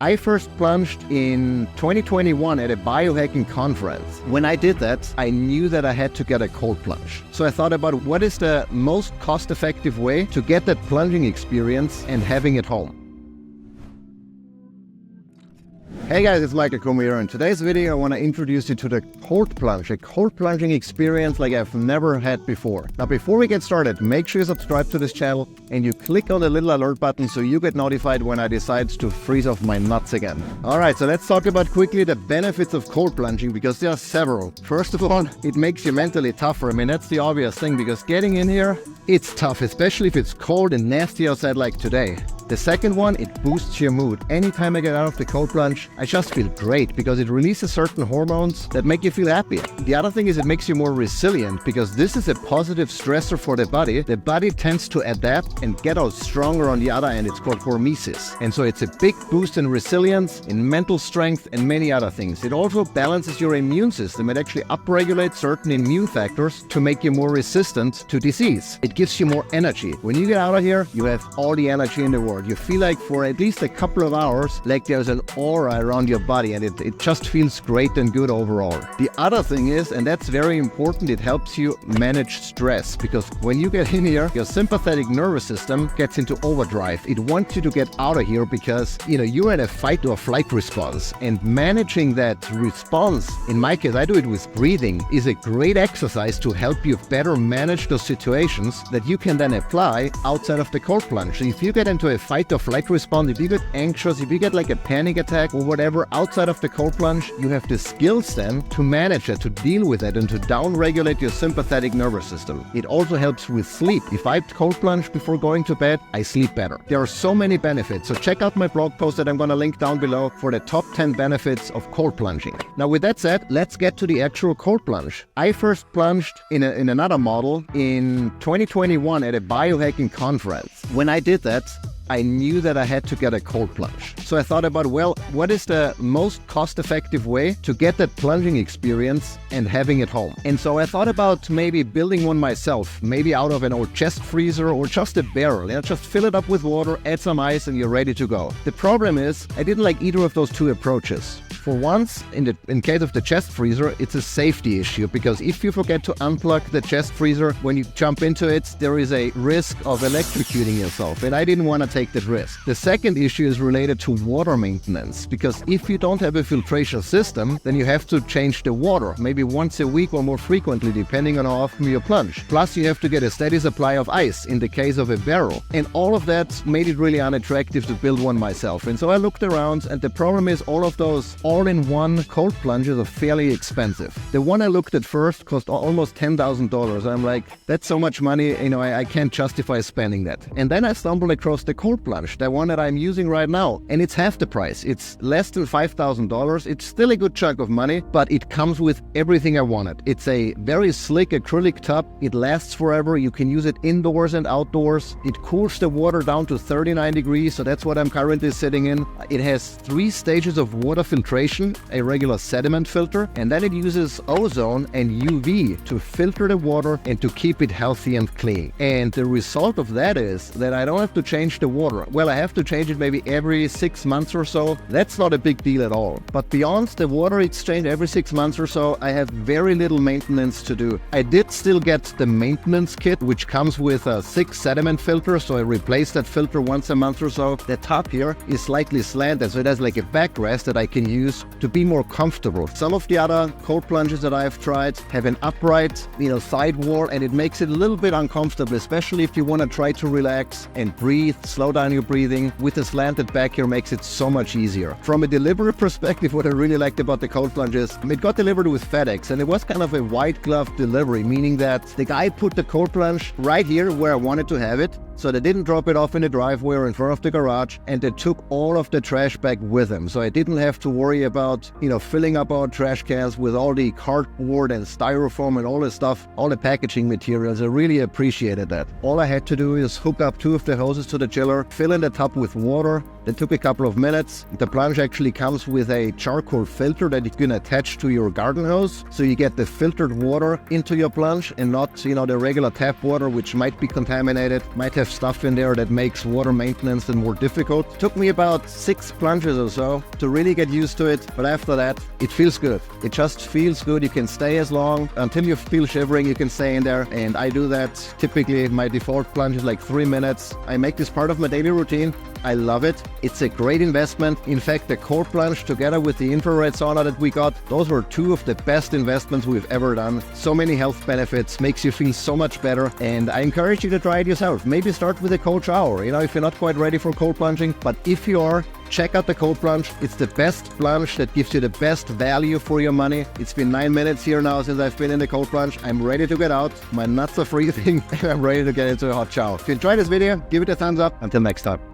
I first plunged in 2021 at a biohacking conference. When I did that, I knew that I had to get a cold plunge. So I thought about what is the most cost-effective way to get that plunging experience and having it home. Hey guys, it's Michael Kummer here. In today's video, I want to introduce you to the cold plunge, a cold plunging experience like I've never had before. Now, before we get started, make sure you subscribe to this channel and you click on the little alert button so you get notified when I decide to freeze off my nuts again. All right, so let's talk about quickly the benefits of cold plunging because there are several. First of all, it makes you mentally tougher. I mean, that's the obvious thing because getting in here, it's tough, especially if it's cold and nasty outside like today. The second one, it boosts your mood. Anytime I get out of the cold plunge, I just feel great because it releases certain hormones that make you feel happy. The other thing is it makes you more resilient because this is a positive stressor for the body. The body tends to adapt and get out stronger on the other end. It's called hormesis. And so it's a big boost in resilience, in mental strength, and many other things. It also balances your immune system. It actually upregulates certain immune factors to make you more resistant to disease. It gives you more energy. When you get out of here, you have all the energy in the world. You feel like for at least a couple of hours, like there's an aura around your body and it just feels great and good overall. The other thing is, and that's very important, it helps you manage stress because when you get in here, your sympathetic nervous system gets into overdrive. It wants you to get out of here because, you're in a fight or flight response, and managing that response, in my case, I do it with breathing, is a great exercise to help you better manage those situations that you can then apply outside of the cold plunge. So if you get into a fight or flight response, if you get anxious, if you get like a panic attack or whatever outside of the cold plunge, you have the skills then to manage it, to deal with it, and to down-regulate your sympathetic nervous system. It also helps with sleep. If I cold plunge before going to bed, I sleep better. There are so many benefits, so check out my blog post that I'm going to link down below for the top 10 benefits of cold plunging. Now with that said, let's get to the actual cold plunge. I first plunged in another model in 2021 at a biohacking conference. When I did that, I knew that I had to get a cold plunge. So I thought about, well, what is the most cost-effective way to get that plunging experience and having it home? And so I thought about maybe building one myself, maybe out of an old chest freezer or just a barrel. Just fill it up with water, add some ice, and you're ready to go. The problem is, I didn't like either of those two approaches. For once, in case of the chest freezer, it's a safety issue because if you forget to unplug the chest freezer when you jump into it, there is a risk of electrocuting yourself, and I didn't want to take that risk. The second issue is related to water maintenance because if you don't have a filtration system, then you have to change the water, maybe once a week or more frequently, depending on how often you plunge. Plus, you have to get a steady supply of ice in the case of a barrel, and all of that made it really unattractive to build one myself. And so I looked around, and the problem is all of those all-in-one cold plunges are fairly expensive. The one I looked at first cost almost $10,000. I'm like, that's so much money, I can't justify spending that. And then I stumbled across the cold plunge, the one that I'm using right now, and it's half the price. It's less than $5,000. It's still a good chunk of money, but it comes with everything I wanted. It's a very slick acrylic tub. It lasts forever. You can use it indoors and outdoors. It cools the water down to 39 degrees, so that's what I'm currently sitting in. It has 3 stages of water filtration, a regular sediment filter, and then it uses ozone and UV to filter the water and to keep it healthy and clean. And the result of that is that I don't have to change the water. Well, I have to change it maybe every 6 months or so. That's not a big deal at all. But beyond the water exchange every 6 months or so, I have very little maintenance to do. I did still get the maintenance kit, which comes with a 6 sediment filter, so I replace that filter once a month or so. The top here is slightly slanted, so it has like a backrest that I can use to be more comfortable. Some of the other cold plunges that I've tried have an upright, side wall, and it makes it a little bit uncomfortable, especially if you want to try to relax and breathe, slow down your breathing. With the slanted back here makes it so much easier. From a delivery perspective, what I really liked about the cold plunge is it got delivered with FedEx, and it was kind of a white glove delivery, meaning that the guy put the cold plunge right here where I wanted to have it. So they didn't drop it off in the driveway or in front of the garage, and they took all of the trash back with them. So I didn't have to worry about, filling up our trash cans with all the cardboard and styrofoam and all the stuff, all the packaging materials. I really appreciated that. All I had to do is hook up 2 of the hoses to the chiller, fill in the tub with water, That took a couple of minutes. The plunge actually comes with a charcoal filter that you can attach to your garden hose. So you get the filtered water into your plunge and not, the regular tap water, which might be contaminated, might have stuff in there that makes water maintenance and more difficult. Took me about 6 plunges or so to really get used to it. But after that, it feels good. It just feels good. You can stay as long until you feel shivering. You can stay in there. And I do that. Typically, my default plunge is like 3 minutes. I make this part of my daily routine. I love it. It's a great investment. In fact, the cold plunge together with the infrared sauna that we got, those were 2 of the best investments we've ever done. So many health benefits, makes you feel so much better. And I encourage you to try it yourself. Maybe start with a cold shower, if you're not quite ready for cold plunging. But if you are, check out the cold plunge. It's the best plunge that gives you the best value for your money. It's been 9 minutes here now since I've been in the cold plunge. I'm ready to get out. My nuts are freezing and I'm ready to get into a hot shower. If you enjoyed this video, give it a thumbs up. Until next time.